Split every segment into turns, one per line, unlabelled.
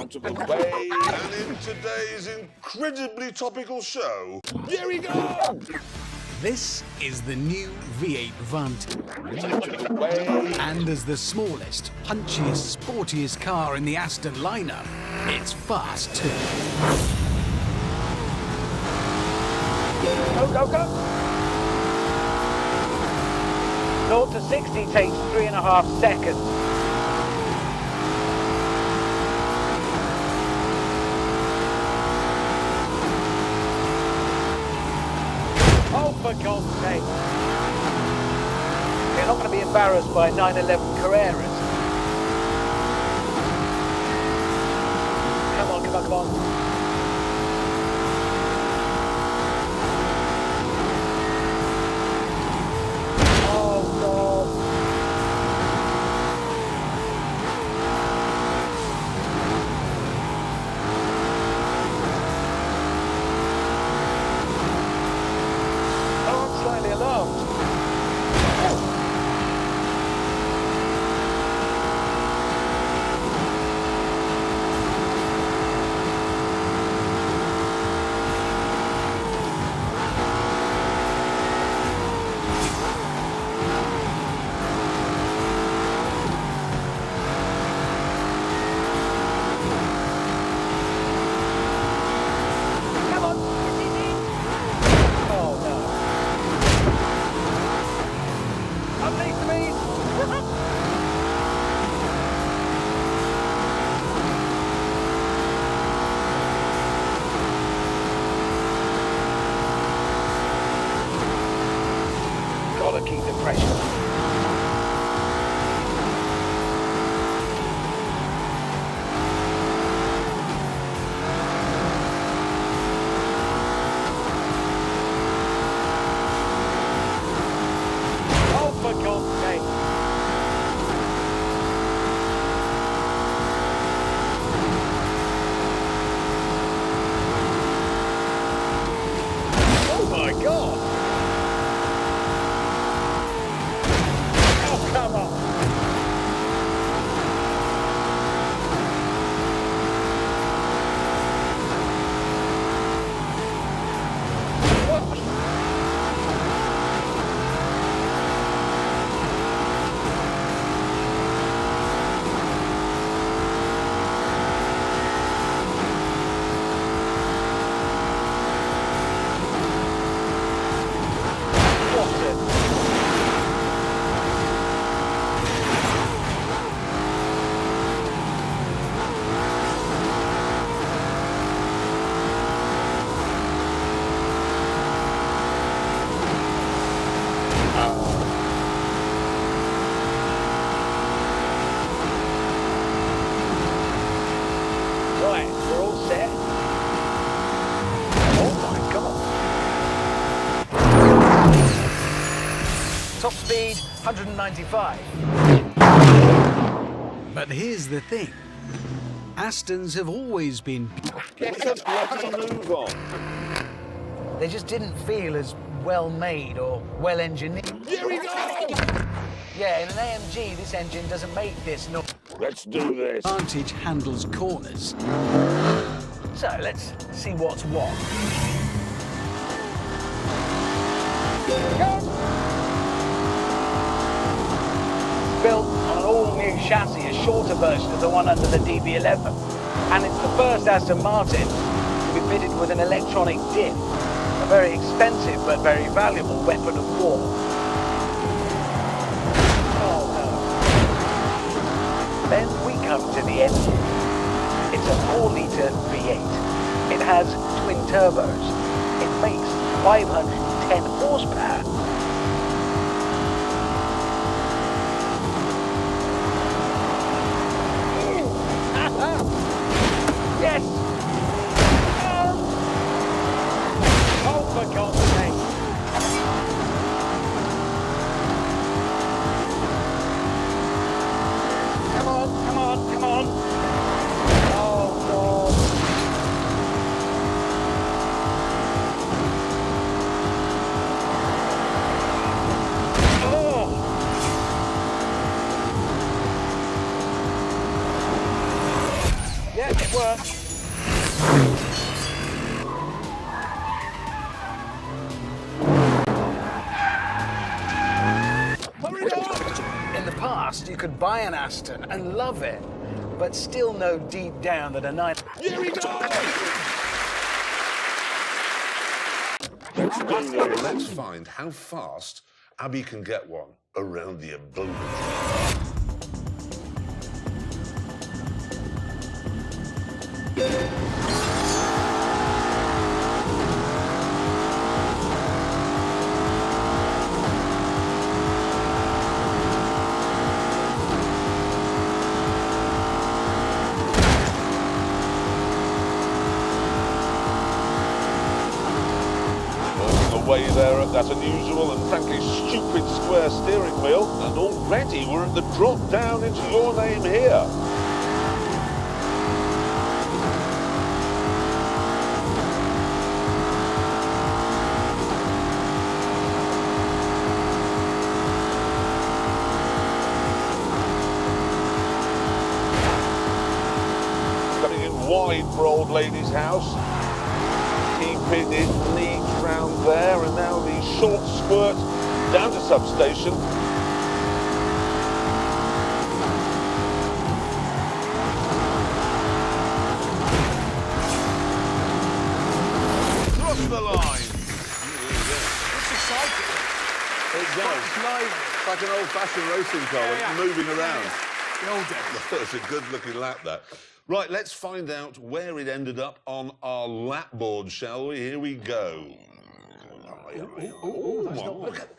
out of the way. And in today's incredibly topical show, here we go!
This is the new V8 Vantage. And as the smallest, punchiest, sportiest car in the Aston lineup, it's fast too.
Go, go, go! 0 to 60 takes 3.5 seconds. Oh, for God's sake. You're not going to be embarrassed by 911 Carreras. Come on, come on, come on. Gotta keep the pressure. Oh, for God's sake. Oh my God. Come on. What? Right, we're all set. Oh my God. Top speed, 195.
But here's the thing. Astons have always been...
Get a bloody move on.
They just didn't feel as well made or well engineered.
Here we go!
Yeah, in an AMG, this engine doesn't make this noise.
Let's do this.
Vantage handles corners.
So let's see what's what. Built on an all-new chassis, a shorter version of the one under the DB11. And it's the first Aston Martin to be fitted with an electronic diff, a very expensive but very valuable weapon of war. Oh no. Then we come to the engine. It's a 4-litre V8. It has twin turbos. It makes 510 horsepower. Yes! Oh, for God's sake. Come on, come on, come on. Oh, God. It worked.
Hurry up! In the past, you could buy an Aston and love it, but still know deep down that a 9...
Here we go! Let's find how fast Abby can get one around the abode. Away there at that unusual and frankly stupid square steering wheel, and already we're at the drop down into your name here. Coming in wide for old lady's house. Keeping it neat round there, and now the short squirt down to substation. Cross the line.
It's exciting.
It does.
It's lively.
It's like an old-fashioned racing car, moving around.
The old days.
It's a good-looking lap, that. Right, let's find out where it ended up on our lap board, shall we? Here we go. Look at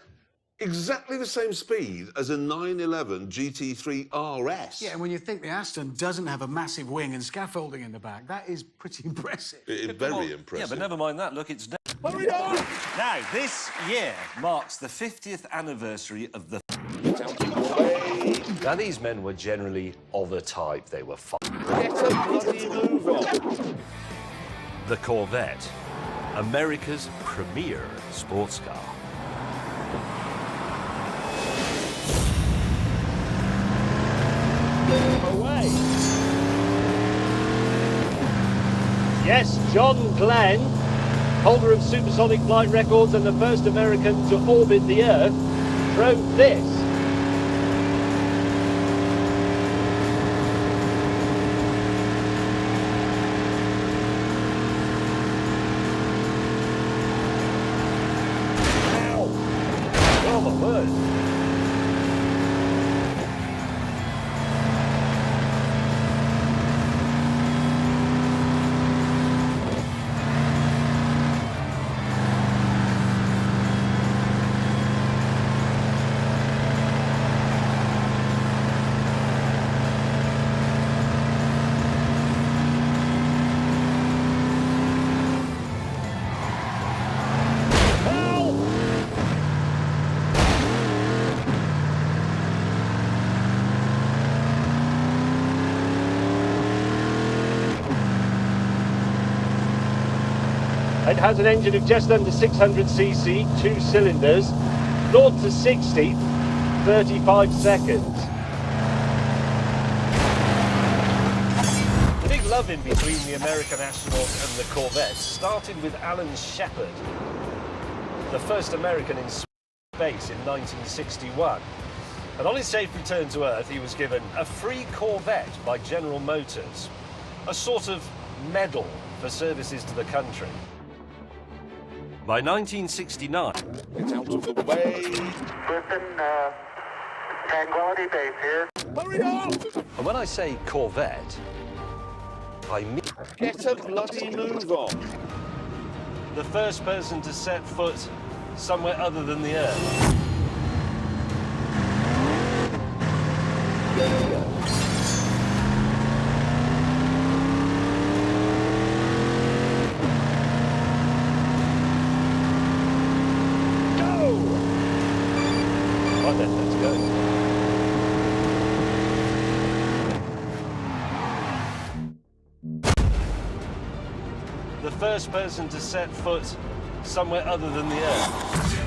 exactly the same speed as a 911 GT3 RS.
Yeah, and when you think the Aston doesn't have a massive wing and scaffolding in the back, that is pretty impressive.
It is very impressive.
Yeah, but never mind that. Look, it's done.
Hurry up!
Now, this year marks the 50th anniversary of the... Now, these men were generally of a type. They were
Get a bloody move on.
the Corvette, America's premier sports car.
Away. Yes, John Glenn, holder of supersonic flight records and the first American to orbit the Earth, drove this.
Oh, my word.
It has an engine of just under 600cc, 2 cylinders, 0 to 60, 35 seconds.
The big love-in between the American astronaut and the Corvette started with Alan Shepard, the first American in space in 1961. And on his safe return to Earth, he was given a free Corvette by General Motors, a sort of medal for services to the country. By 1969,
Get out of the way.
Listen, Tranquility Base here.
Hurry up!
and when I say Corvette, I mean
Get a bloody move on.
the first person to set foot somewhere other than the Earth. Right then, let's go. The first person to set foot somewhere other than the Earth.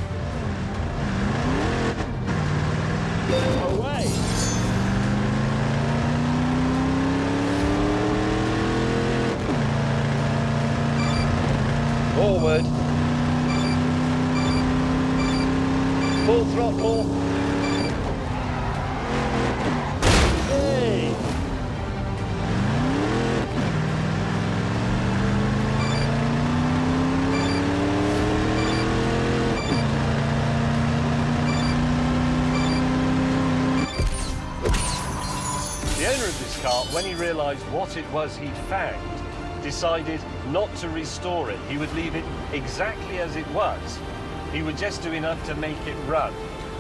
Away!
Full throttle. Hey!
The owner of this car, when he realised what it was he'd found, decided not to restore it. He would leave it exactly as it was. He would just do enough to make it run.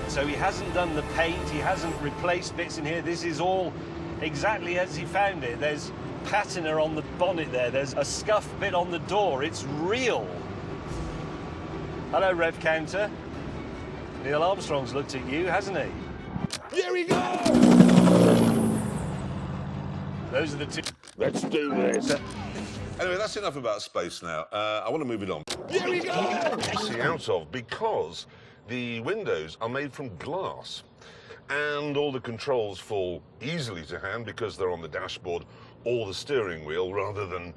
So he hasn't done the paint, he hasn't replaced bits in here. This is all exactly as he found it. There's patina on the bonnet there. There's a scuff bit on the door. It's real. Hello, Rev Counter. Neil Armstrong's looked at you, hasn't he?
Here we go!
Those are the two.
Let's do this.
Anyway, that's enough about space now. I want to move it on.
Here we go!
See out of, because the windows are made from glass and all the controls fall easily to hand because they're on the dashboard or the steering wheel rather than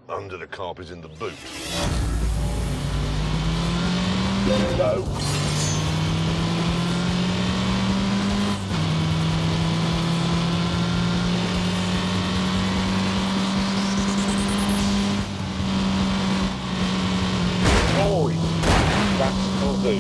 under the carpet in the boot.
Here we go! Boy, that's will do.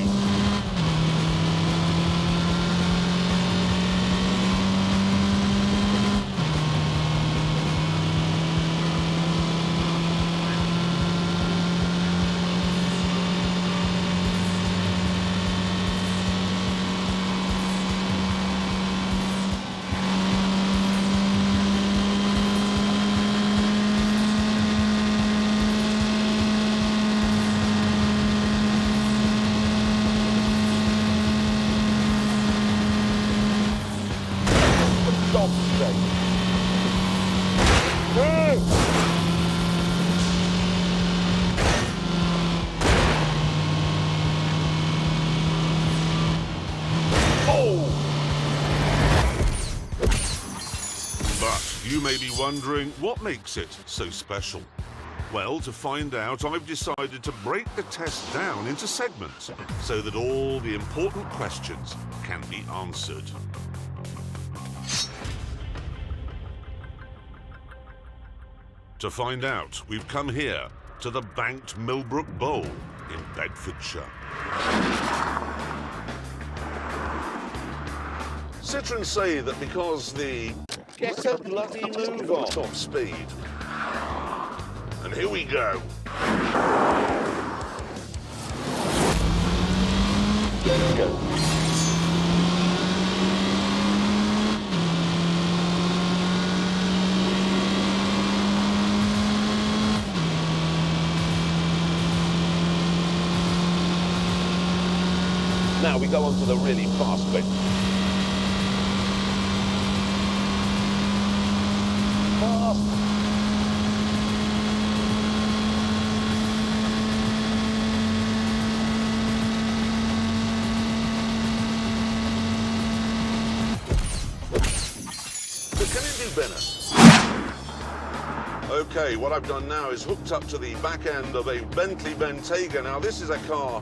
But you may be wondering, what makes it so special? Well, to find out, I've decided to break the test down into segments so that all the important questions can be answered. To find out, we've come here to the banked Millbrook Bowl in Bedfordshire. Citroën say that because the
Get a bloody move on.
top speed. And here we go.
Here we go. Now we go on to the really fast bit. Fast.
But can it do better? Okay, what I've done now is hooked up to the back end of a Bentley Bentayga. Now this is a car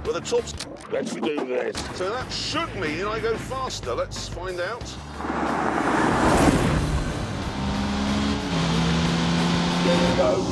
with a top...
Let's do this.
So that should mean I go faster. Let's find out.
Here we go.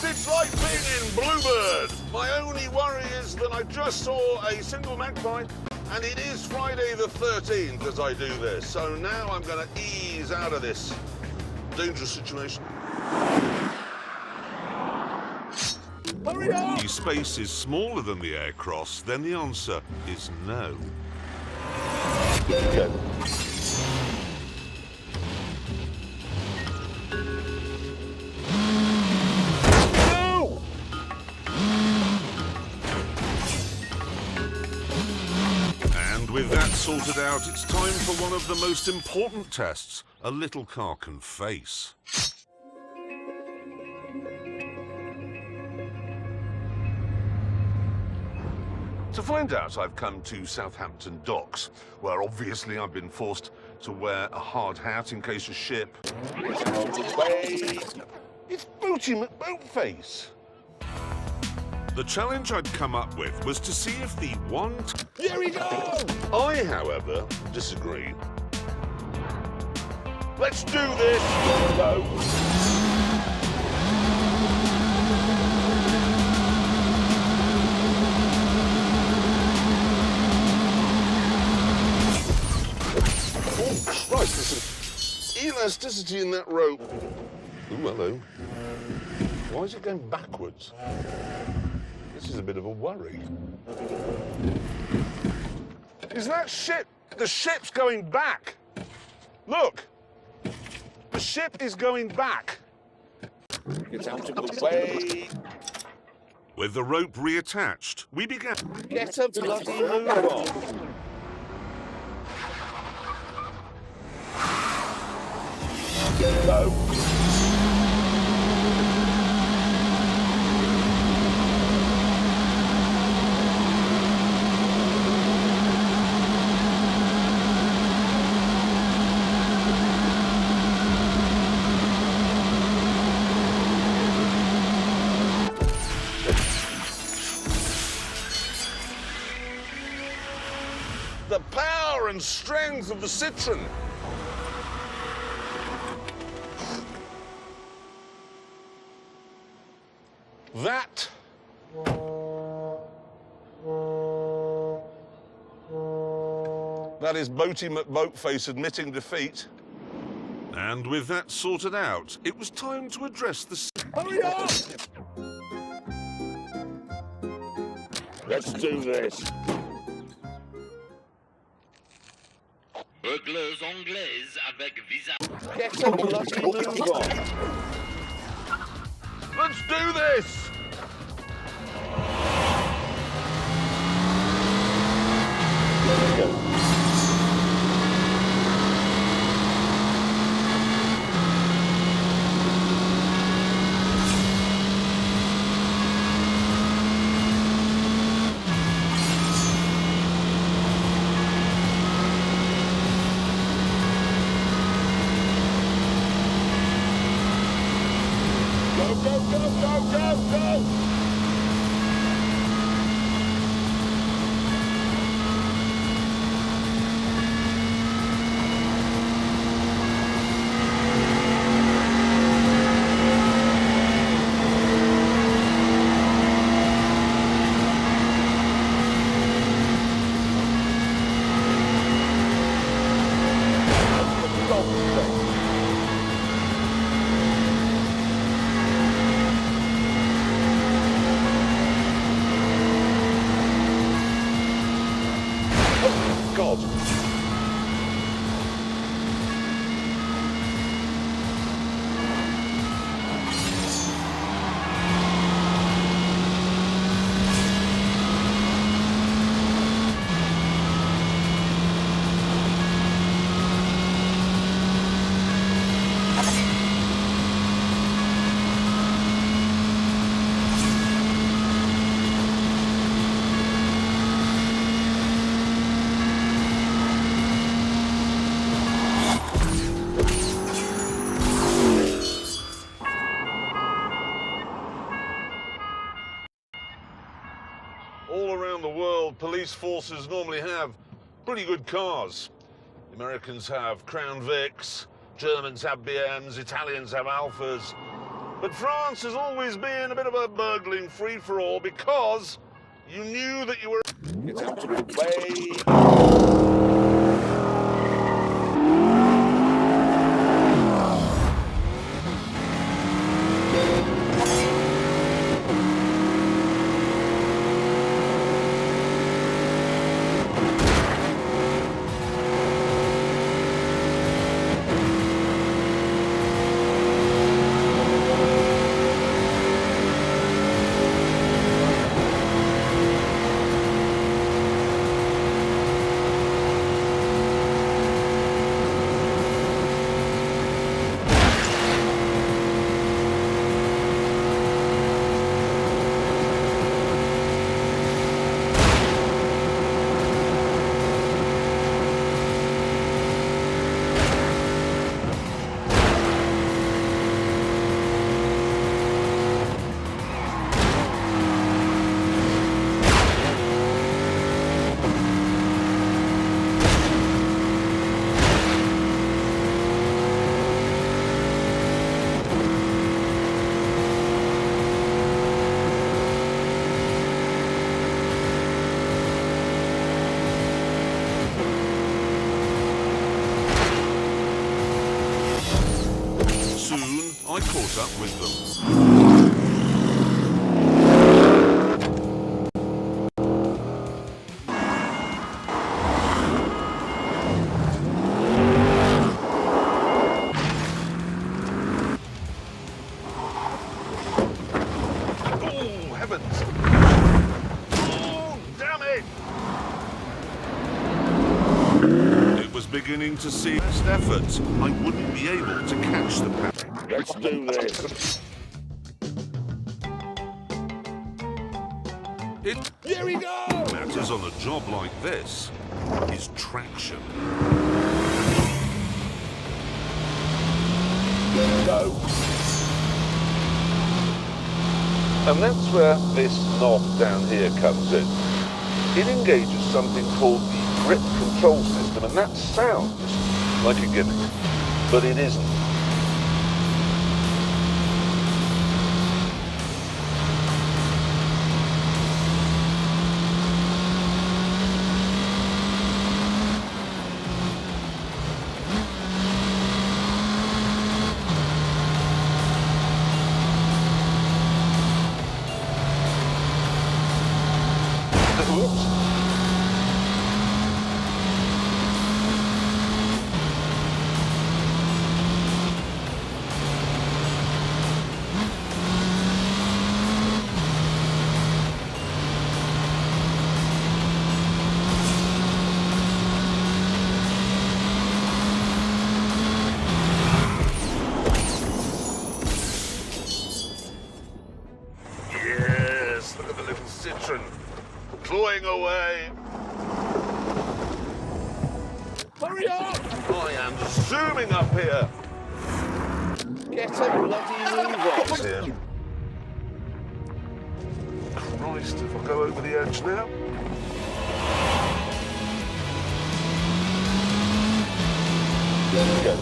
It's like being in Bluebird. My only worry is that I just saw a single magpie, and it is Friday the 13th as I do this. So now I'm going to ease out of this dangerous situation.
Hurry up!
The space is smaller than the aircross, then the answer is no.
Go. No!
And with that sorted out, it's time for one of the most important tests a little car can face. To find out, I've come to Southampton Docks, where obviously I've been forced to wear a hard hat in case a ship...
Wait!
It's Booty McBoatface! The challenge I'd come up with was to see if the
Here we go!
I, however, disagree.
Let's do this! Go!
Oh, Christ, there's some elasticity in that rope. Ooh, hello. Why is it going backwards? This is a bit of a worry. Is that ship? The ship's going back. Look. The ship is going back.
Get out of the way!
With the rope reattached, we began.
Get a bloody move on! Go!
The power and strength of the Citroen. That is Boaty McBoatface admitting defeat. And with that sorted out, it was time to address the...
Hurry up! Let's do this.
Bugleuse anglaise avec visa.
Get a bloody move on.
Let's do this!
Go. Go! God. All around the world, police forces normally have pretty good cars. The Americans have Crown Vics, Germans have BMs, Italians have Alphas. But France has always been a bit of a burgling free-for-all because you knew that you were... Get out of the way.
I caught up with them.
Oh, heavens! Oh, damn it!
It was beginning to see best efforts. I wouldn't be able to catch the pack.
Let's do this.
Here we go! Matters on a job like this is traction.
Go. And that's where this knob down here comes in. It engages something called the grip control system, and that sounds like a gimmick, but it isn't. Oops. Yes, look at the little Citroen clawing away. Hurry up! I am zooming up here. Get a bloody move on here. Christ, if I go over the edge now. There we go.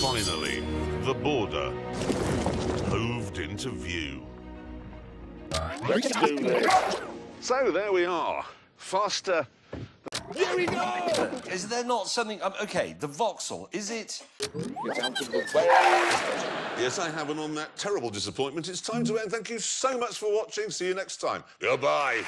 Finally, the border hoved into view.
Let's do this. So there we are. Faster.
Here we go! Is there not something... OK, the Vauxhall, is it...
Yes, I have, and on that terrible disappointment, it's time to end. Thank you so much for watching. See you next time. Goodbye.